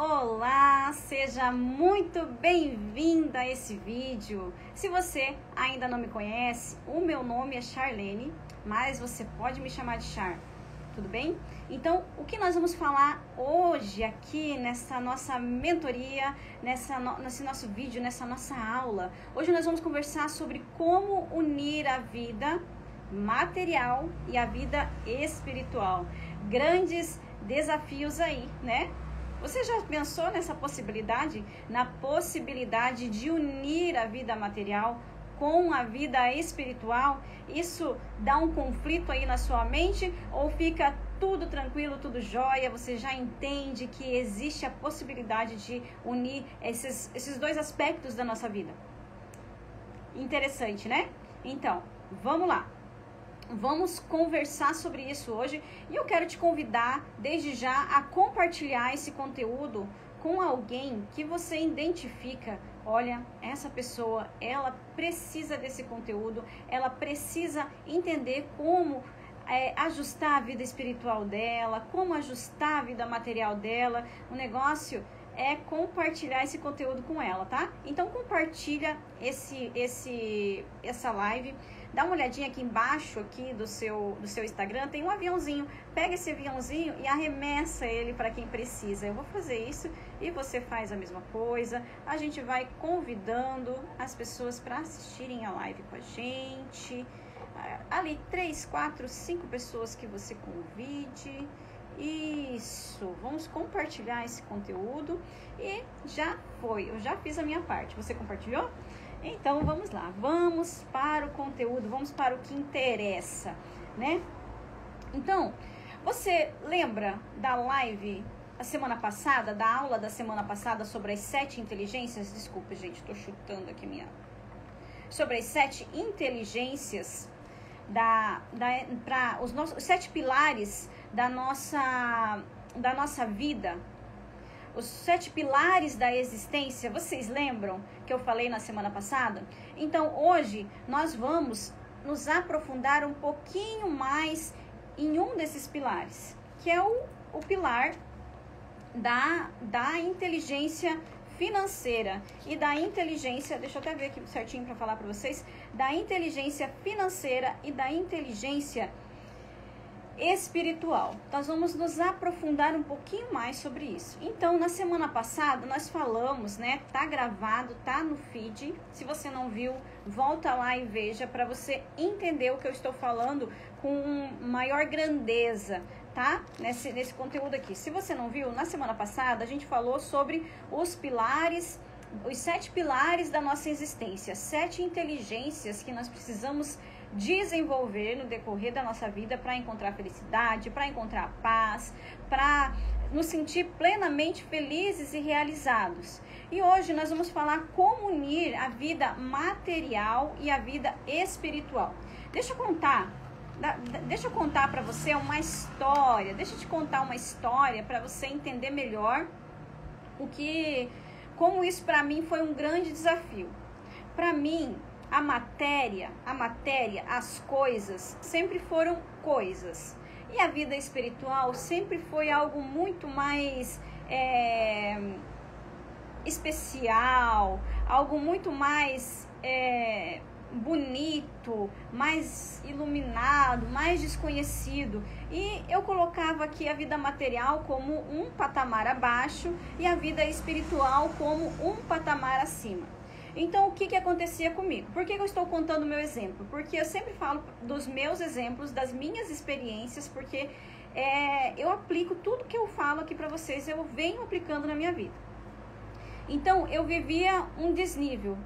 Olá, seja muito bem-vinda a esse vídeo. Se você ainda não me conhece, o meu nome é Charlene, mas você pode me chamar de Char, tudo bem? Então, o que nós vamos falar hoje aqui nessa nossa mentoria, nesse nosso vídeo, nessa nossa aula? Hoje nós vamos conversar sobre como unir a vida material e a vida espiritual. Grandes desafios aí, né? Você já pensou nessa possibilidade? Na possibilidade de unir a vida material com a vida espiritual? Isso dá um conflito aí na sua mente ou fica tudo tranquilo, tudo jóia? Você já entende que existe a possibilidade de unir esses dois aspectos da nossa vida? Interessante, né? Então, vamos lá. Vamos conversar sobre isso hoje e eu quero te convidar desde já a compartilhar esse conteúdo com alguém que você identifica. Olha, essa pessoa, ela precisa desse conteúdo, ela precisa entender como ajustar a vida espiritual dela, como ajustar a vida material dela. O negócio é compartilhar esse conteúdo com ela, tá? Então compartilha essa live. Dá uma olhadinha aqui embaixo aqui do seu Instagram, tem um aviãozinho. Pega esse aviãozinho e arremessa ele para quem precisa. Eu vou fazer isso e você faz a mesma coisa. A gente vai convidando as pessoas para assistirem a live com a gente. Ali 3, 4, 5 pessoas que você convide. Isso, vamos compartilhar esse conteúdo e já foi, eu já fiz a minha parte. Você compartilhou? Então vamos lá, vamos para o conteúdo, vamos para o que interessa, né? Então, você lembra da live a semana passada, da aula da semana passada sobre as 7 inteligências? Desculpa, gente, tô chutando aqui sobre as 7 inteligências para os 7 pilares da nossa vida. Os 7 pilares da existência, vocês lembram que eu falei na semana passada? Então, hoje, nós vamos nos aprofundar um pouquinho mais em um desses pilares, que é o pilar da inteligência financeira e da inteligência, deixa eu até ver aqui certinho para falar para vocês, da inteligência financeira e da inteligência espiritual. Nós vamos nos aprofundar um pouquinho mais sobre isso. Então, na semana passada, nós falamos, né? Tá gravado, tá no feed. Se você não viu, volta lá e veja para você entender o que eu estou falando com maior grandeza, tá? Nesse conteúdo aqui. Se você não viu, na semana passada, a gente falou sobre os pilares, os 7 pilares da nossa existência, 7 inteligências que nós precisamos desenvolver no decorrer da nossa vida para encontrar felicidade, para encontrar paz, para nos sentir plenamente felizes e realizados. E hoje nós vamos falar como unir a vida material e a vida espiritual. Deixa eu contar para você uma história. Deixa eu te contar uma história para você entender melhor como isso para mim foi um grande desafio. Para mim, a matéria, as coisas sempre foram coisas. E a vida espiritual sempre foi algo muito mais especial, algo muito mais bonito, mais iluminado, mais desconhecido. E eu colocava aqui a vida material como um patamar abaixo e a vida espiritual como um patamar acima. Então, o que acontecia comigo? Por que eu estou contando o meu exemplo? Porque eu sempre falo dos meus exemplos, das minhas experiências, porque eu aplico tudo que eu falo aqui para vocês, eu venho aplicando na minha vida. Então, eu vivia um desnível.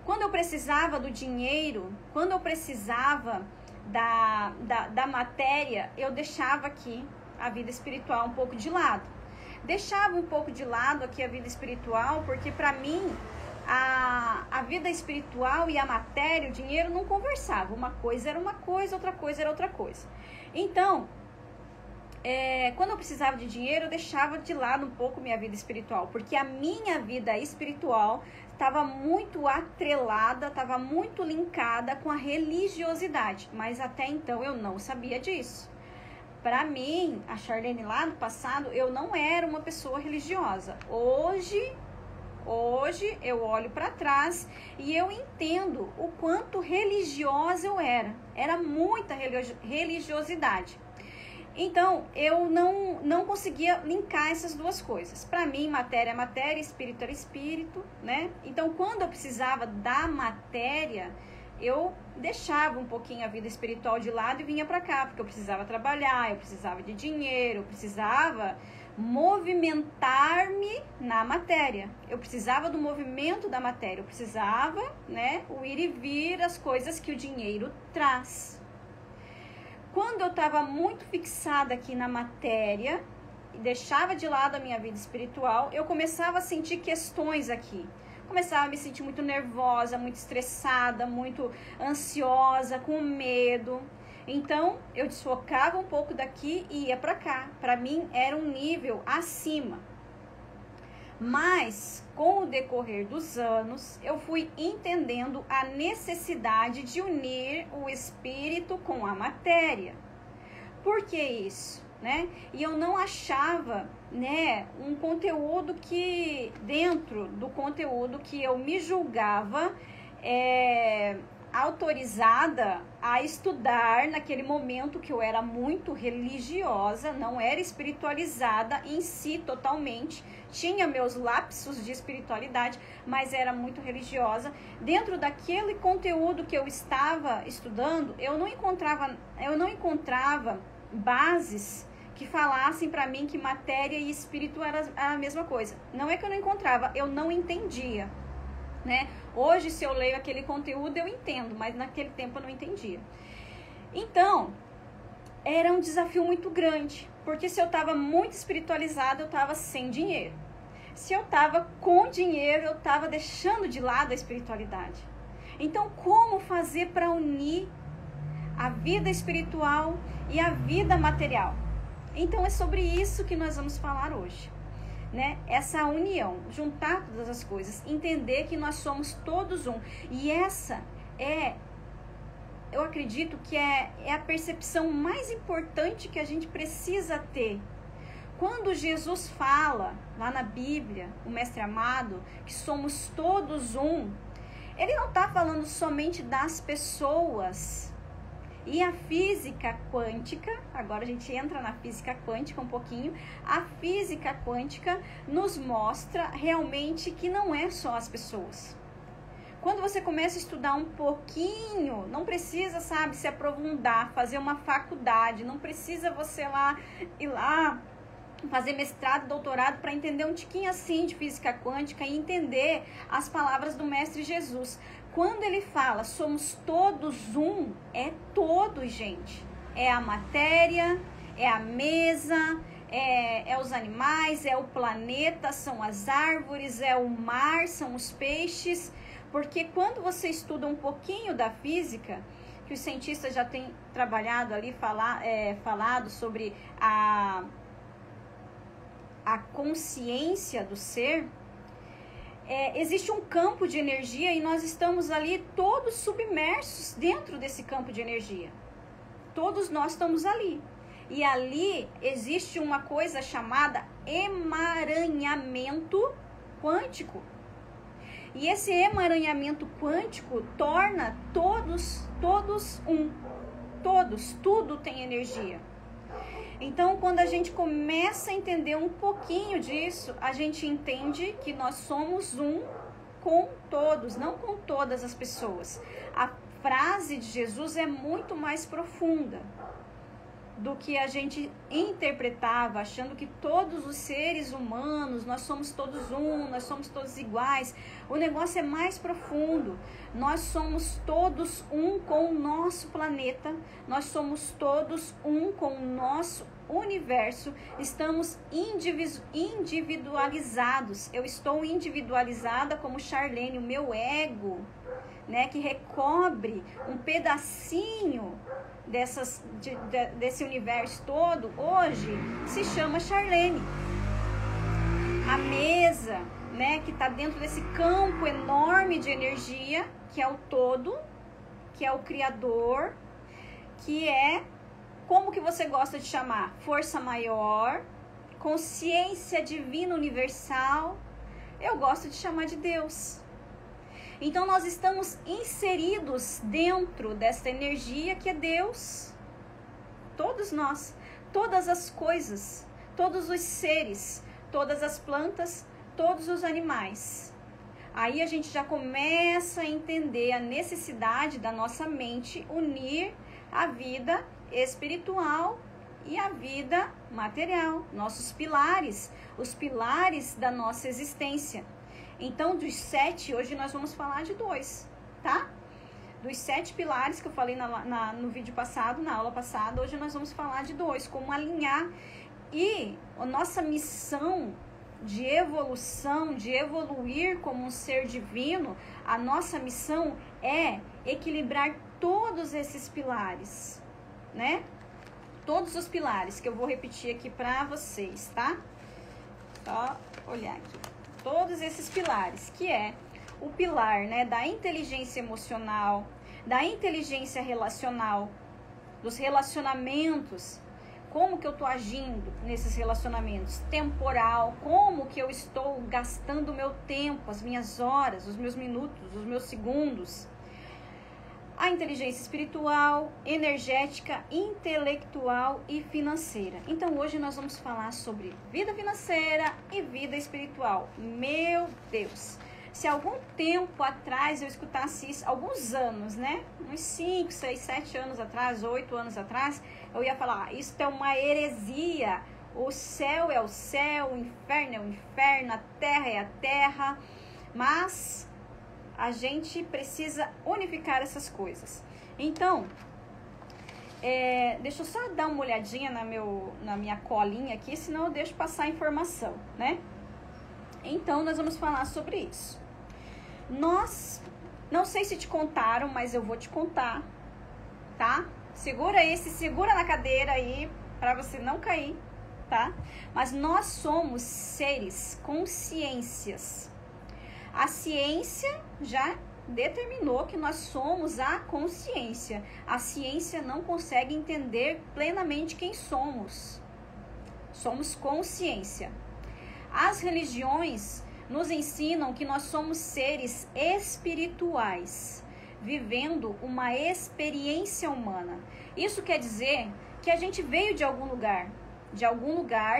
Quando eu precisava do dinheiro, quando eu precisava da matéria, eu deixava aqui a vida espiritual um pouco de lado. Deixava um pouco de lado aqui a vida espiritual, porque para mim a vida espiritual e a matéria, o dinheiro não conversavam. Uma coisa era uma coisa, outra coisa era outra coisa. Então, quando eu precisava de dinheiro, eu deixava de lado um pouco minha vida espiritual, porque a minha vida espiritual estava muito atrelada, estava muito linkada com a religiosidade, mas até então eu não sabia disso. Para mim, a Charlene lá no passado, eu não era uma pessoa religiosa. Hoje eu olho para trás e eu entendo o quanto religiosa eu era. Era muita religiosidade. Então, eu não conseguia linkar essas duas coisas. Para mim, matéria é matéria, espírito era espírito, né? Então, quando eu precisava da matéria, eu deixava um pouquinho a vida espiritual de lado e vinha para cá, porque eu precisava trabalhar, eu precisava de dinheiro, eu precisava movimentar-me na matéria. Eu precisava do movimento da matéria, eu precisava, né, o ir e vir, as coisas que o dinheiro traz. Quando eu estava muito fixada aqui na matéria e deixava de lado a minha vida espiritual, eu começava a sentir questões aqui. Começava a me sentir muito nervosa, muito estressada, muito ansiosa, com medo. Então, eu desfocava um pouco daqui e ia para cá. Para mim, era um nível acima. Mas, com o decorrer dos anos, eu fui entendendo a necessidade de unir o espírito com a matéria. Por que isso? Né? E eu não achava, né, um conteúdo que, dentro do conteúdo que eu me julgava autorizada a estudar naquele momento, que eu era muito religiosa, não era espiritualizada em si totalmente, tinha meus lapsos de espiritualidade, mas era muito religiosa. Dentro daquele conteúdo que eu estava estudando, eu não encontrava bases que falassem para mim que matéria e espírito era a mesma coisa. Não é que eu não encontrava, eu não entendia, né? Hoje, se eu leio aquele conteúdo, eu entendo, mas naquele tempo eu não entendia. Então, era um desafio muito grande, porque se eu estava muito espiritualizada, eu estava sem dinheiro. Se eu estava com dinheiro, eu estava deixando de lado a espiritualidade. Então, como fazer para unir a vida espiritual e a vida material? Então, é sobre isso que nós vamos falar hoje, né? Essa união, juntar todas as coisas, entender que nós somos todos um. E essa eu acredito que é a percepção mais importante que a gente precisa ter. Quando Jesus fala, lá na Bíblia, o Mestre Amado, que somos todos um, ele não está falando somente das pessoas. E a física quântica, agora a gente entra na física quântica um pouquinho, a física quântica nos mostra realmente que não é só as pessoas. Quando você começa a estudar um pouquinho, não precisa, sabe, se aprofundar, fazer uma faculdade, não precisa você ir lá fazer mestrado, doutorado para entender um tiquinho assim de física quântica e entender as palavras do Mestre Jesus. Quando ele fala, somos todos um, é todos, gente. É a matéria, é a mesa, é os animais, é o planeta, são as árvores, é o mar, são os peixes. Porque quando você estuda um pouquinho da física, que os cientistas já têm trabalhado ali, falado sobre a consciência do ser, existe um campo de energia e nós estamos ali todos submersos dentro desse campo de energia. Todos nós estamos ali. E ali existe uma coisa chamada emaranhamento quântico. E esse emaranhamento quântico torna todos um. Todos, tudo tem energia. Então, quando a gente começa a entender um pouquinho disso, a gente entende que nós somos um com todos, não com todas as pessoas. A frase de Jesus é muito mais profunda do que a gente interpretava, achando que todos os seres humanos, nós somos todos um, nós somos todos iguais. O negócio é mais profundo. Nós somos todos um com o nosso planeta, nós somos todos um com o nosso universo, estamos individualizados. Eu estou individualizada como Charlene, o meu ego, né, que recobre um pedacinho desse universo todo, hoje se chama Charlene. A mesa, né, que está dentro desse campo enorme de energia, que é o todo, que é o Criador, que é Como que você gosta de chamar? Força maior, consciência divina universal. Eu gosto de chamar de Deus. Então nós estamos inseridos dentro dessa energia que é Deus. Todos nós, todas as coisas, todos os seres, todas as plantas, todos os animais. Aí a gente já começa a entender a necessidade da nossa mente unir a vida espiritual e a vida material, nossos pilares, os pilares da nossa existência. Então, dos 7, hoje nós vamos falar de 2, tá? Dos 7 pilares que eu falei no vídeo passado, na aula passada, hoje nós vamos falar de 2, como alinhar. E a nossa missão de evolução, de evoluir como um ser divino, a nossa missão é equilibrar todos esses pilares, né? Todos os pilares que eu vou repetir aqui para vocês, tá? Só olhar aqui. Todos esses pilares, que é o pilar, né, da inteligência emocional, da inteligência relacional, dos relacionamentos, como que eu tô agindo nesses relacionamentos, temporal, como que eu estou gastando o meu tempo, as minhas horas, os meus minutos, os meus segundos. A inteligência espiritual, energética, intelectual e financeira. Então hoje nós vamos falar sobre vida financeira e vida espiritual. Meu Deus! Se algum tempo atrás eu escutasse isso, alguns anos, né? Uns 5, 6, 7 anos atrás, 8 anos atrás, eu ia falar, isso é uma heresia. O céu é o céu, o inferno é o inferno, a terra é a terra. Mas a gente precisa unificar essas coisas. Então, deixa eu só dar uma olhadinha na minha colinha aqui, senão eu deixo passar a informação, né? Então, nós vamos falar sobre isso. Não sei se te contaram, mas eu vou te contar, tá? Segura na cadeira aí, pra você não cair, tá? Mas nós somos seres, consciências. A ciência já determinou que nós somos a consciência. A ciência não consegue entender plenamente quem somos. Somos consciência. As religiões nos ensinam que nós somos seres espirituais, vivendo uma experiência humana. Isso quer dizer que a gente veio de algum lugar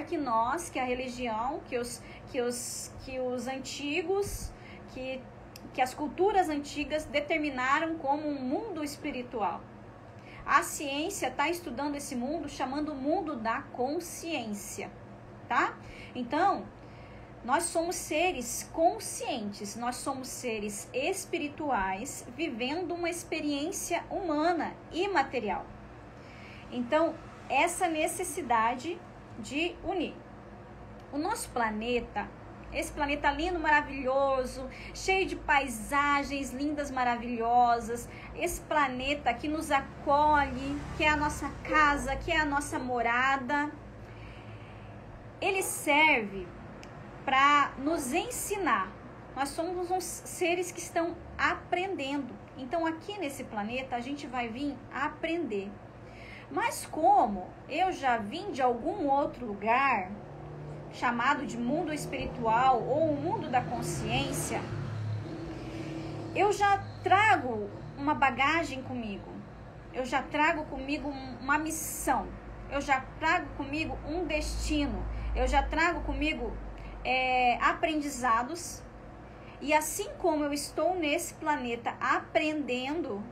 que a religião, que os antigos, que as culturas antigas determinaram como um mundo espiritual. A ciência está estudando esse mundo, chamando o mundo da consciência, tá? Então, nós somos seres conscientes, nós somos seres espirituais, vivendo uma experiência humana e material. Então, essa necessidade de unir. O nosso planeta, esse planeta lindo, maravilhoso, cheio de paisagens lindas, maravilhosas, esse planeta que nos acolhe, que é a nossa casa, que é a nossa morada, ele serve para nos ensinar. Nós somos uns seres que estão aprendendo. Então, aqui nesse planeta, a gente vai vir aprender. Mas como eu já vim de algum outro lugar, chamado de mundo espiritual ou o mundo da consciência, eu já trago uma bagagem comigo. Eu já trago comigo uma missão. Eu já trago comigo um destino. Eu já trago comigo aprendizados. E assim como eu estou nesse planeta aprendendo,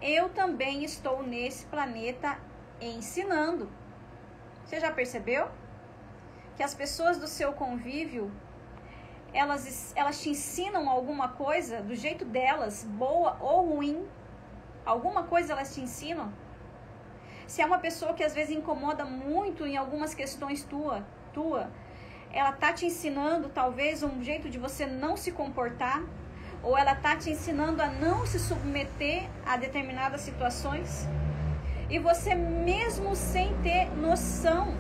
eu também estou nesse planeta ensinando. Você já percebeu? Que as pessoas do seu convívio, elas te ensinam alguma coisa do jeito delas, boa ou ruim. Alguma coisa elas te ensinam. Se é uma pessoa que às vezes incomoda muito em algumas questões tua, ela tá te ensinando talvez um jeito de você não se comportar, ou ela tá te ensinando a não se submeter a determinadas situações. E você, mesmo sem ter noção,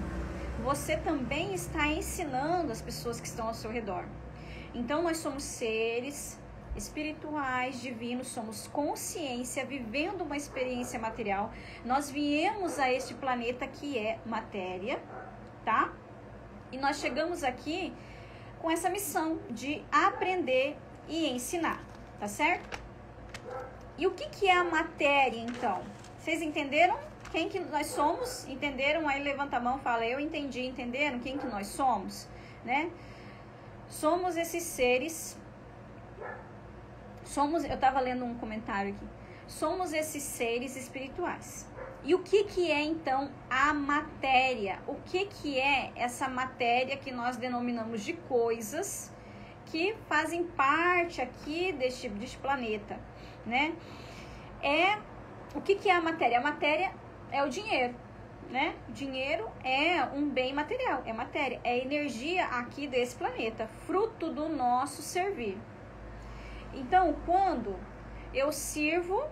você também está ensinando as pessoas que estão ao seu redor. Então, nós somos seres espirituais, divinos, somos consciência, vivendo uma experiência material. Nós viemos a este planeta que é matéria, tá? E nós chegamos aqui com essa missão de aprender e ensinar, tá certo? E o que é a matéria, então? Vocês entenderam quem que nós somos? Entenderam? Aí levanta a mão e fala, eu entendi, entenderam quem que nós somos, né? Somos esses seres, eu estava lendo um comentário aqui, somos esses seres espirituais. E o que é então a matéria? O que é essa matéria que nós denominamos de coisas que fazem parte aqui deste planeta, né? O que é a matéria? A matéria é o dinheiro, né? O dinheiro é um bem material, é matéria, é energia aqui desse planeta, fruto do nosso servir. Então, quando eu sirvo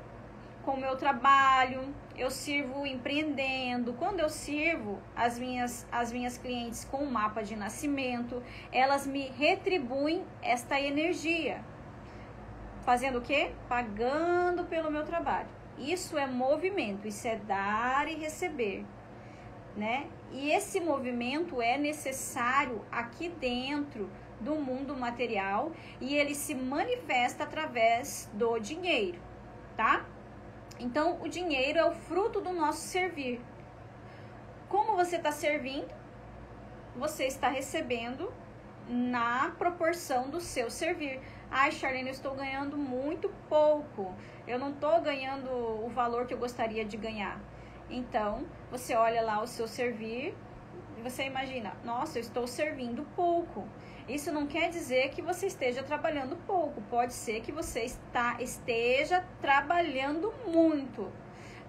com o meu trabalho, eu sirvo empreendendo, quando eu sirvo as minhas clientes com um mapa de nascimento, elas me retribuem esta energia. Fazendo o quê? Pagando pelo meu trabalho. Isso é movimento, isso é dar e receber, né? E esse movimento é necessário aqui dentro do mundo material e ele se manifesta através do dinheiro, tá? Então, o dinheiro é o fruto do nosso servir. Como você está servindo, você está recebendo na proporção do seu servir. Ai, Charlene, eu estou ganhando muito pouco. Eu não estou ganhando o valor que eu gostaria de ganhar. Então, você olha lá o seu servir e você imagina, nossa, eu estou servindo pouco. Isso não quer dizer que você esteja trabalhando pouco. Pode ser que você esteja trabalhando muito.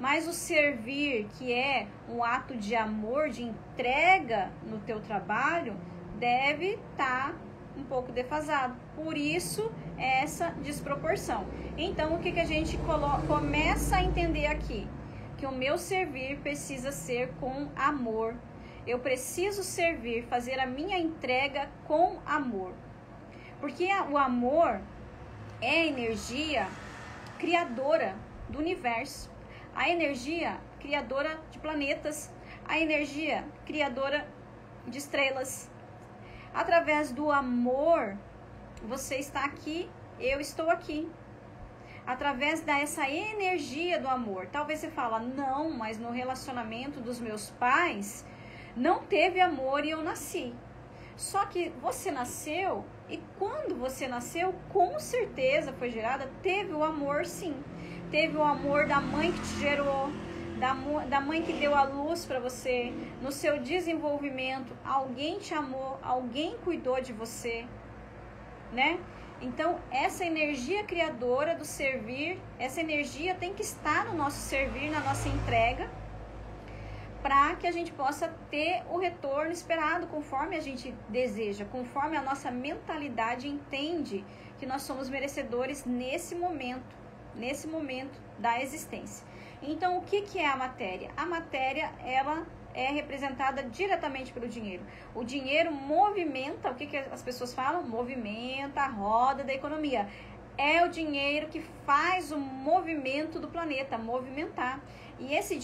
Mas o servir, que é um ato de amor, de entrega no teu trabalho, deve estar um pouco defasado. Por isso, essa desproporção. Então, o que a gente começa a entender aqui? Que o meu servir precisa ser com amor. Eu preciso servir, fazer a minha entrega com amor. Porque o amor é a energia criadora do universo. A energia criadora de planetas. A energia criadora de estrelas. Através do amor, você está aqui, eu estou aqui. Através dessa energia do amor. Talvez você fala, não, mas no relacionamento dos meus pais não teve amor e eu nasci. Só que você nasceu e quando você nasceu, com certeza foi gerada, teve o amor sim. Teve o amor da mãe que te gerou, da mãe que deu a luz para você. No seu desenvolvimento, alguém te amou, alguém cuidou de você, né? Então, essa energia criadora do servir, essa energia tem que estar no nosso servir, na nossa entrega, para que a gente possa ter o retorno esperado conforme a gente deseja, conforme a nossa mentalidade entende que nós somos merecedores nesse momento da existência. Então, o que é a matéria? A matéria, ela é representada diretamente pelo dinheiro. O dinheiro movimenta, o que as pessoas falam? Movimenta a roda da economia. É o dinheiro que faz o movimento do planeta, movimentar. E essa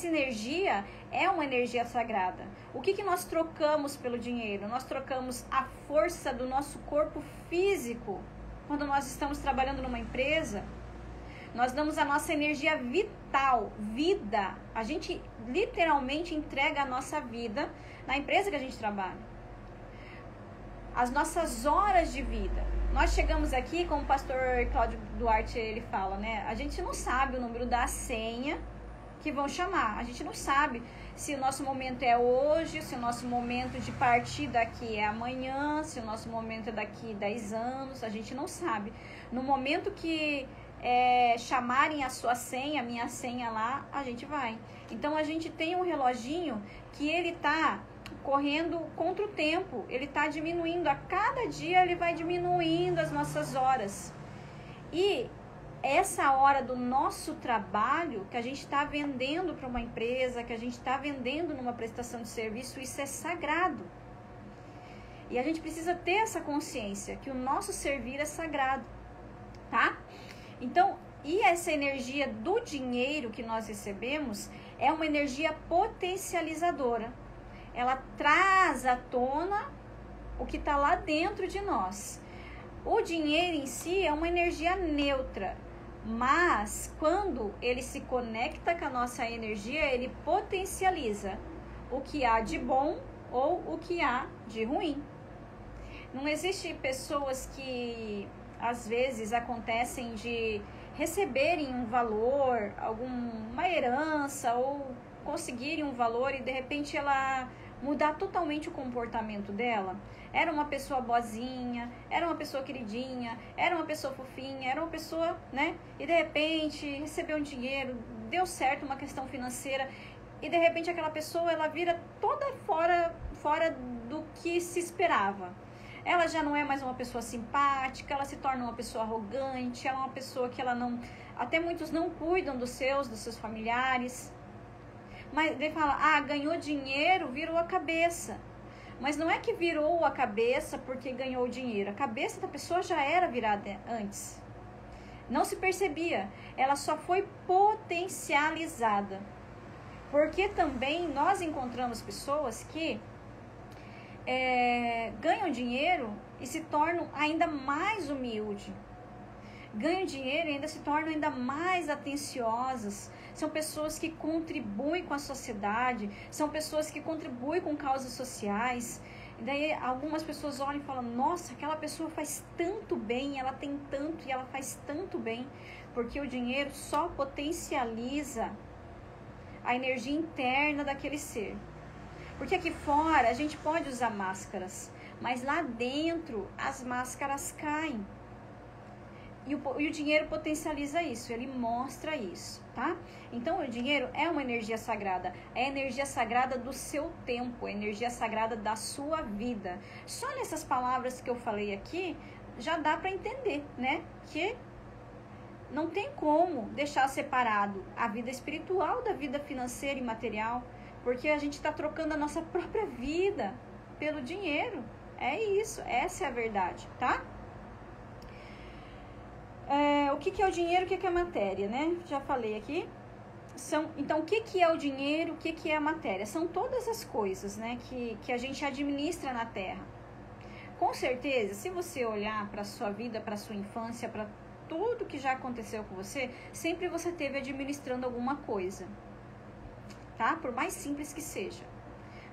energia é uma energia sagrada. O que nós trocamos pelo dinheiro? Nós trocamos a força do nosso corpo físico. Quando nós estamos trabalhando numa empresa, nós damos a nossa energia vital, vida. A gente literalmente entrega a nossa vida na empresa que a gente trabalha. As nossas horas de vida. Nós chegamos aqui, como o pastor Cláudio Duarte ele fala, né? A gente não sabe o número da senha que vão chamar. A gente não sabe se o nosso momento é hoje, se o nosso momento de partir daqui é amanhã, se o nosso momento é daqui 10 anos. A gente não sabe. No momento que chamarem a sua senha, a minha senha lá, a gente vai. Então, a gente tem um reloginho que ele tá correndo contra o tempo, ele está diminuindo, a cada dia ele vai diminuindo as nossas horas. E essa hora do nosso trabalho, que a gente está vendendo para uma empresa, que a gente está vendendo numa prestação de serviço, isso é sagrado. E a gente precisa ter essa consciência que o nosso servir é sagrado, tá? Então, e essa energia do dinheiro que nós recebemos é uma energia potencializadora. Ela traz à tona o que está lá dentro de nós. O dinheiro em si é uma energia neutra, mas quando ele se conecta com a nossa energia, ele potencializa o que há de bom ou o que há de ruim. Não existe pessoas que às vezes acontecem de receberem um valor, alguma herança ou conseguirem um valor e de repente ela mudar totalmente o comportamento dela. Era uma pessoa boazinha, era uma pessoa queridinha, era uma pessoa fofinha, era uma pessoa, né? E de repente recebeu um dinheiro, deu certo uma questão financeira e de repente aquela pessoa ela vira toda fora do que se esperava. Ela já não é mais uma pessoa simpática, ela se torna uma pessoa arrogante, ela é uma pessoa que ela não... Até muitos não cuidam dos seus familiares. Mas ele fala, ganhou dinheiro, virou a cabeça. Mas não é que virou a cabeça porque ganhou dinheiro. A cabeça da pessoa já era virada antes. Não se percebia. Ela só foi potencializada. Porque também nós encontramos pessoas que ganham dinheiro e se tornam ainda mais humildes. Ganham dinheiro e ainda se tornam ainda mais atenciosas. São pessoas que contribuem com a sociedade, são pessoas que contribuem com causas sociais. E daí algumas pessoas olham e falam, nossa, aquela pessoa faz tanto bem, ela tem tanto e ela faz tanto bem. Porque o dinheiro só potencializa a energia interna daquele ser. Porque aqui fora a gente pode usar máscaras, mas lá dentro as máscaras caem. E o dinheiro potencializa isso, ele mostra isso, tá? Então, o dinheiro é uma energia sagrada, é a energia sagrada do seu tempo, é a energia sagrada da sua vida. Só nessas palavras que eu falei aqui, já dá para entender, né? Que não tem como deixar separado a vida espiritual da vida financeira e material, porque a gente está trocando a nossa própria vida pelo dinheiro. É isso, essa é a verdade, tá? O que é o dinheiro, o que é a matéria, né? Já falei aqui. Então, o que é o dinheiro, o que é a matéria? São todas as coisas, né, que a gente administra na Terra. Com certeza, se você olhar para a sua vida, para a sua infância, para tudo que já aconteceu com você, sempre você esteve administrando alguma coisa, tá? Por mais simples que seja.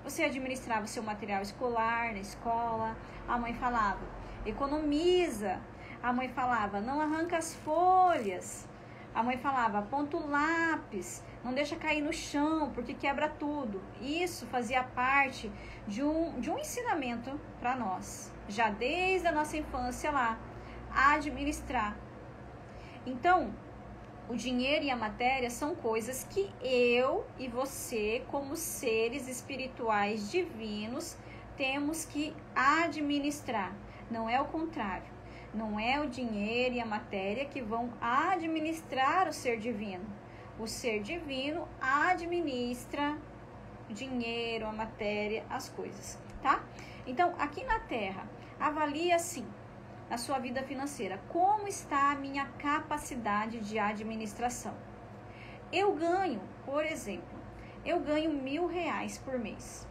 Você administrava o seu material escolar na escola, a mãe falava, economiza. A mãe falava, não arranca as folhas. A mãe falava, aponta o lápis, não deixa cair no chão, porque quebra tudo. Isso fazia parte de um ensinamento para nós, já desde a nossa infância lá, a administrar. Então, o dinheiro e a matéria são coisas que eu e você, como seres espirituais divinos, temos que administrar. Não é o contrário. Não é o dinheiro e a matéria que vão administrar o ser divino. O ser divino administra o dinheiro, a matéria, as coisas, tá? Então, aqui na Terra, avalie assim, na sua vida financeira, como está a minha capacidade de administração. Eu ganho, por exemplo, eu ganho R$1.000 por mês.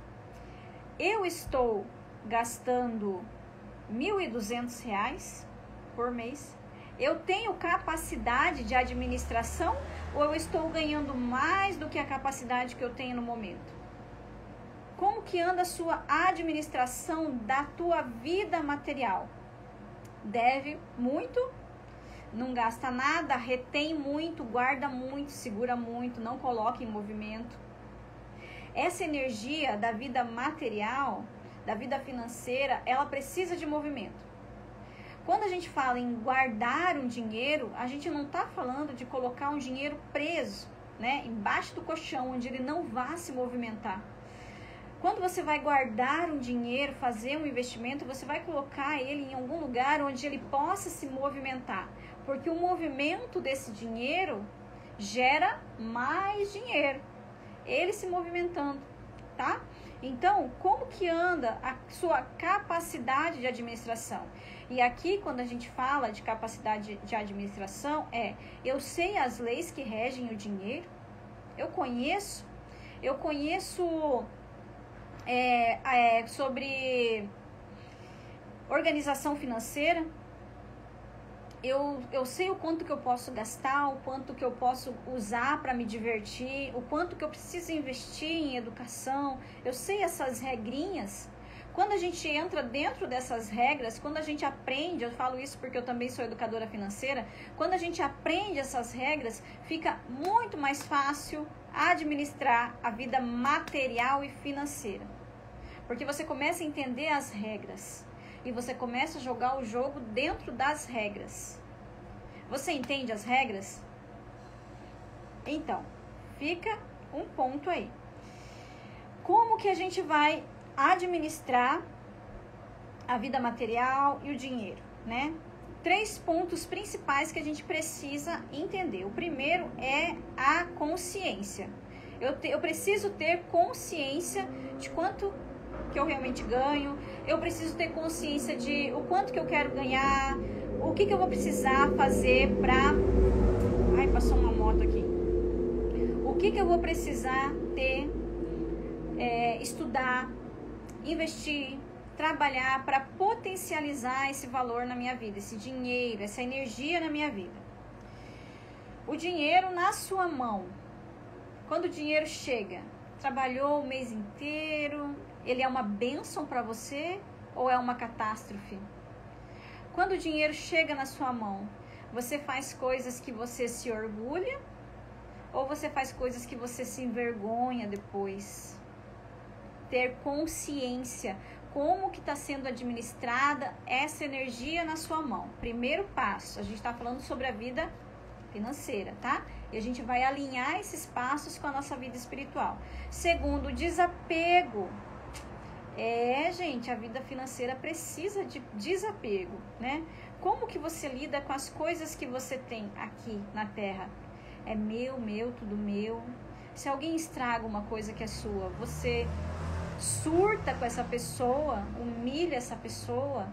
Eu estou gastando R$1.200 por mês. Eu tenho capacidade de administração ou eu estou ganhando mais do que a capacidade que eu tenho no momento? Como que anda a sua administração da tua vida material? Deve muito, não gasta nada, retém muito, guarda muito, segura muito, não coloca em movimento. Essa energia da vida material, da vida financeira, ela precisa de movimento. Quando a gente fala em guardar um dinheiro, a gente não está falando de colocar um dinheiro preso, né, embaixo do colchão, onde ele não vá se movimentar. Quando você vai guardar um dinheiro, fazer um investimento, você vai colocar ele em algum lugar onde ele possa se movimentar. Porque o movimento desse dinheiro gera mais dinheiro. Ele se movimentando, tá? Então, como que anda a sua capacidade de administração? E aqui, quando a gente fala de capacidade de administração, eu sei as leis que regem o dinheiro, eu conheço sobre organização financeira, eu sei o quanto que eu posso gastar, o quanto que eu posso usar para me divertir, o quanto que eu preciso investir em educação. Eu sei essas regrinhas. Quando a gente entra dentro dessas regras, quando a gente aprende, eu falo isso porque eu também sou educadora financeira, quando a gente aprende essas regras, fica muito mais fácil administrar a vida material e financeira. Porque você começa a entender as regras. E você começa a jogar o jogo dentro das regras. Você entende as regras? Então, fica um ponto aí. Como que a gente vai administrar a vida material e o dinheiro, né? 3 pontos principais que a gente precisa entender. O primeiro é a consciência. Eu preciso ter consciência de quanto que eu realmente ganho, eu preciso ter consciência de o quanto que eu quero ganhar, o que eu vou precisar fazer para... Ai, passou uma moto aqui. O que eu vou precisar ter, estudar, investir, trabalhar para potencializar esse valor na minha vida, esse dinheiro, essa energia na minha vida. O dinheiro na sua mão. Quando o dinheiro chega, trabalhou o mês inteiro, ele é uma bênção para você ou é uma catástrofe? Quando o dinheiro chega na sua mão, você faz coisas que você se orgulha ou você faz coisas que você se envergonha depois? Ter consciência, como que está sendo administrada essa energia na sua mão. Primeiro passo, a gente está falando sobre a vida financeira, tá? E a gente vai alinhar esses passos com a nossa vida espiritual. Segundo, desapego. Gente, a vida financeira precisa de desapego, né? Como que você lida com as coisas que você tem aqui na Terra? É meu, tudo meu. Se alguém estraga uma coisa que é sua, você surta com essa pessoa, humilha essa pessoa.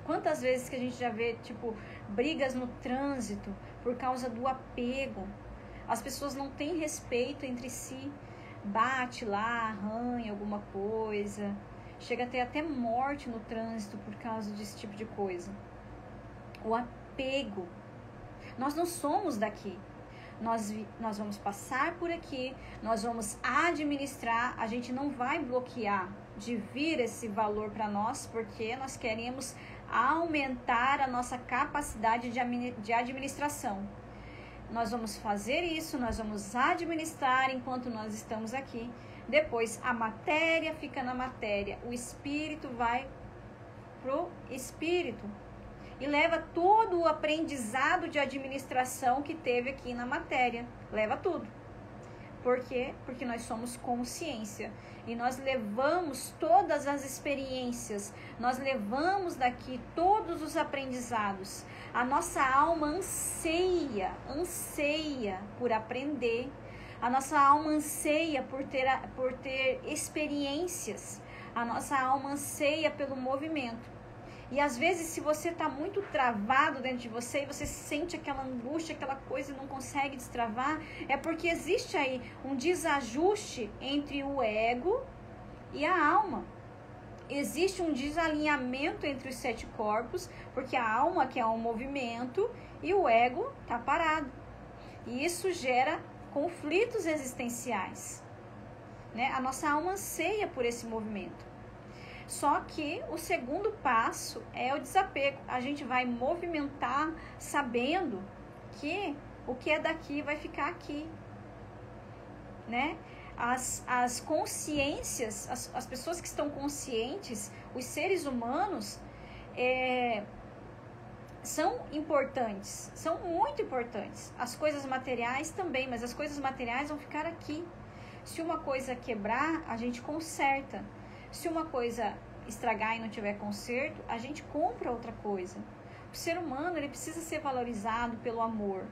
Quantas vezes que a gente já vê, brigas no trânsito por causa do apego. As pessoas não têm respeito entre si. Bate lá, arranha alguma coisa. Chega a ter até morte no trânsito por causa desse tipo de coisa. O apego. Nós não somos daqui. Nós vamos passar por aqui, nós vamos administrar, a gente não vai bloquear de vir esse valor para nós, porque nós queremos aumentar a nossa capacidade de administração. Nós vamos fazer isso, nós vamos administrar enquanto nós estamos aqui. Depois a matéria fica na matéria, o espírito vai pro espírito. E leva todo o aprendizado de administração que teve aqui na matéria. Leva tudo. Por quê? Porque nós somos consciência. E nós levamos todas as experiências. Nós levamos daqui todos os aprendizados. A nossa alma anseia por aprender. A nossa alma anseia por ter experiências. A nossa alma anseia pelo movimento. E às vezes, se você está muito travado dentro de você e você sente aquela angústia, aquela coisa e não consegue destravar, é porque existe aí um desajuste entre o ego e a alma. Existe um desalinhamento entre os 7 corpos, porque a alma quer um movimento e o ego está parado. E isso gera conflitos existenciais, né? A nossa alma anseia por esse movimento. Só que o segundo passo é o desapego. A gente vai movimentar sabendo que o que é daqui vai ficar aqui, né? As consciências, as pessoas que estão conscientes, os seres humanos, são importantes, são muito importantes. As coisas materiais também, mas as coisas materiais vão ficar aqui. Se uma coisa quebrar, a gente conserta. Se uma coisa estragar e não tiver conserto, a gente compra outra coisa. O ser humano, ele precisa ser valorizado pelo amor,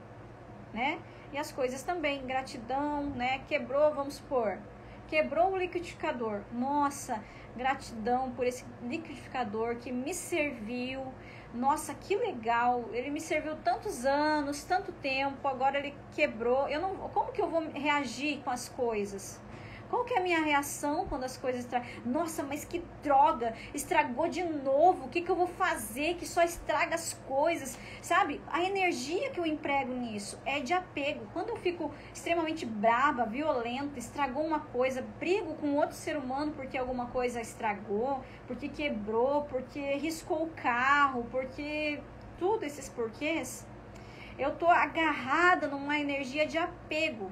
né? E as coisas também, gratidão, né? Quebrou, vamos supor. quebrou o liquidificador. Nossa, gratidão por esse liquidificador que me serviu. Nossa, que legal, ele me serviu tantos anos, tanto tempo, agora ele quebrou. Como que eu vou reagir com as coisas? Qual que é a minha reação quando as coisas estragam? Nossa, mas que droga, estragou de novo, o que eu vou fazer que só estraga as coisas, sabe? A energia que eu emprego nisso é de apego. Quando eu fico extremamente brava, violenta, estragou uma coisa, brigo com outro ser humano porque alguma coisa estragou, porque quebrou, porque riscou o carro, porque tudo esses porquês, eu tô agarrada numa energia de apego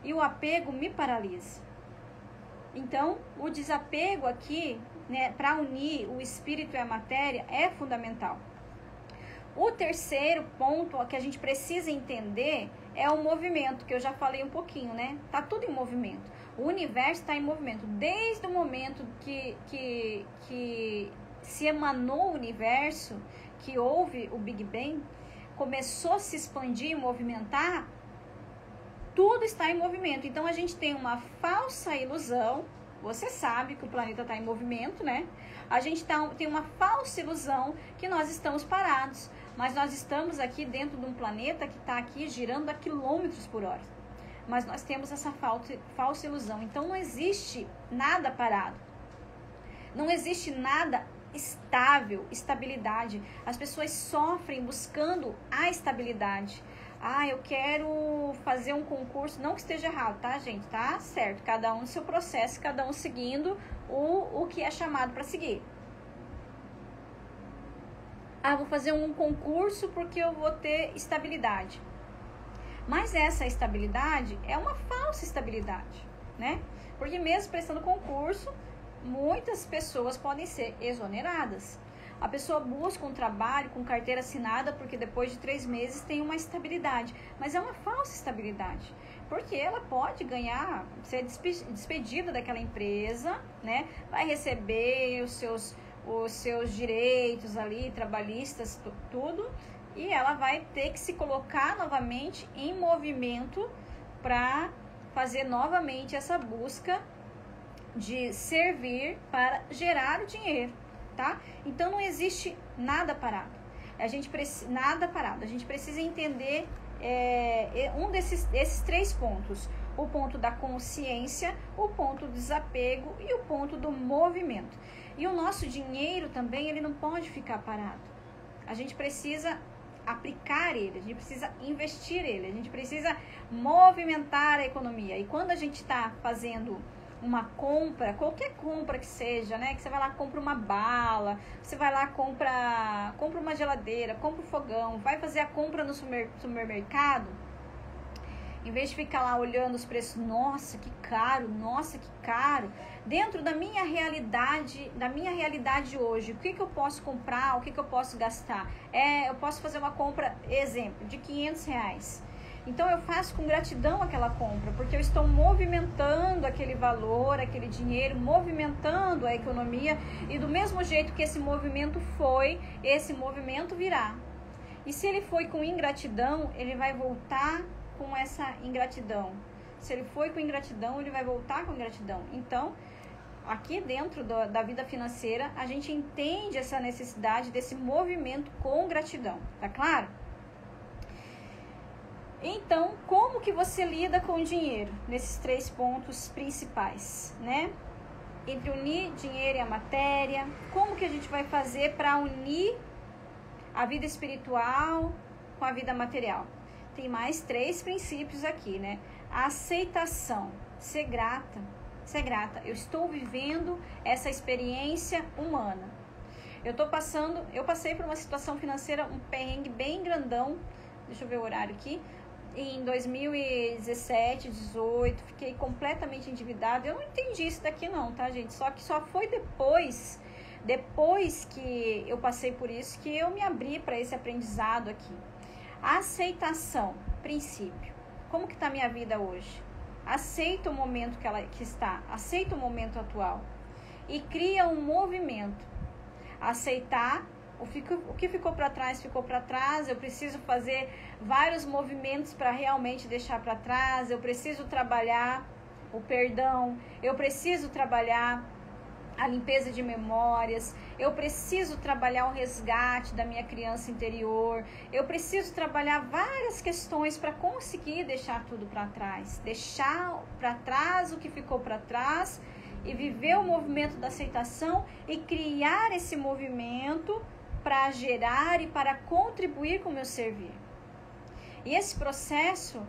e o apego me paralisa. Então, o desapego aqui, né, para unir o espírito e a matéria, é fundamental. O terceiro ponto que a gente precisa entender é o movimento, que eu já falei um pouquinho, né? Tá tudo em movimento. O universo está em movimento. Desde o momento que se emanou o universo, que houve o Big Bang, começou a se expandir e movimentar, tudo está em movimento. Então a gente tem uma falsa ilusão. Você sabe que o planeta está em movimento, né? A gente tem uma falsa ilusão que nós estamos parados. Mas nós estamos aqui dentro de um planeta que está aqui girando a quilômetros por hora. Mas nós temos essa falsa ilusão. Então não existe nada parado. Não existe nada estável, estabilidade. As pessoas sofrem buscando a estabilidade. Ah, eu quero fazer um concurso, não que esteja errado, tá, gente? Tá certo, cada um no seu processo, cada um seguindo o que é chamado para seguir. Ah, vou fazer um concurso porque eu vou ter estabilidade. Mas essa estabilidade é uma falsa estabilidade, né? Porque mesmo prestando concurso, muitas pessoas podem ser exoneradas. A pessoa busca um trabalho com carteira assinada porque depois de 3 meses tem uma estabilidade. Mas é uma falsa estabilidade. Porque ela pode ganhar, ser despedida daquela empresa, né? Vai receber os seus direitos ali, trabalhistas, tudo. E ela vai ter que se colocar novamente em movimento para fazer novamente essa busca de servir para gerar o dinheiro. Tá? Então não existe nada parado. A gente precisa entender esses 3 pontos: o ponto da consciência, o ponto do desapego e o ponto do movimento. E o nosso dinheiro também, ele não pode ficar parado. A gente precisa aplicar ele, a gente precisa investir ele, a gente precisa movimentar a economia. E quando a gente está fazendo uma compra, qualquer compra que seja, né? Que você vai lá, compra uma bala, você vai lá, compra uma geladeira, compra um fogão, vai fazer a compra no supermercado, em vez de ficar lá olhando os preços, nossa, que caro, dentro da minha realidade hoje, o que eu posso comprar, o que eu posso gastar? Eu posso fazer uma compra, exemplo, de R$500. Então eu faço com gratidão aquela compra, porque eu estou movimentando aquele valor, aquele dinheiro, movimentando a economia, e do mesmo jeito que esse movimento foi, esse movimento virá. E se ele foi com ingratidão, ele vai voltar com essa ingratidão. Se ele foi com ingratidão, ele vai voltar com ingratidão. Então, aqui dentro da vida financeira, a gente entende essa necessidade desse movimento com gratidão, tá claro? Então, como que você lida com o dinheiro? Nesses 3 pontos principais, né? Entre unir dinheiro e a matéria. Como que a gente vai fazer para unir a vida espiritual com a vida material? Tem mais 3 princípios aqui, né? A aceitação, ser grata. Eu estou vivendo essa experiência humana. Eu passei por uma situação financeira, um perrengue bem grandão. Deixa eu ver o horário aqui. Em 2017, 18, fiquei completamente endividada. Eu não entendi isso daqui não, tá, gente? Só que só foi depois que eu passei por isso, que eu me abri para esse aprendizado aqui. A aceitação, princípio. Como que tá a minha vida hoje? Aceita o momento que está, aceita o momento atual e cria um movimento. Aceitar o que ficou para trás, eu preciso fazer vários movimentos para realmente deixar para trás, eu preciso trabalhar o perdão, eu preciso trabalhar a limpeza de memórias, eu preciso trabalhar o resgate da minha criança interior, eu preciso trabalhar várias questões para conseguir deixar tudo para trás, deixar para trás o que ficou para trás e viver o movimento da aceitação e criar esse movimento para gerar e para contribuir com o meu servir. E esse processo,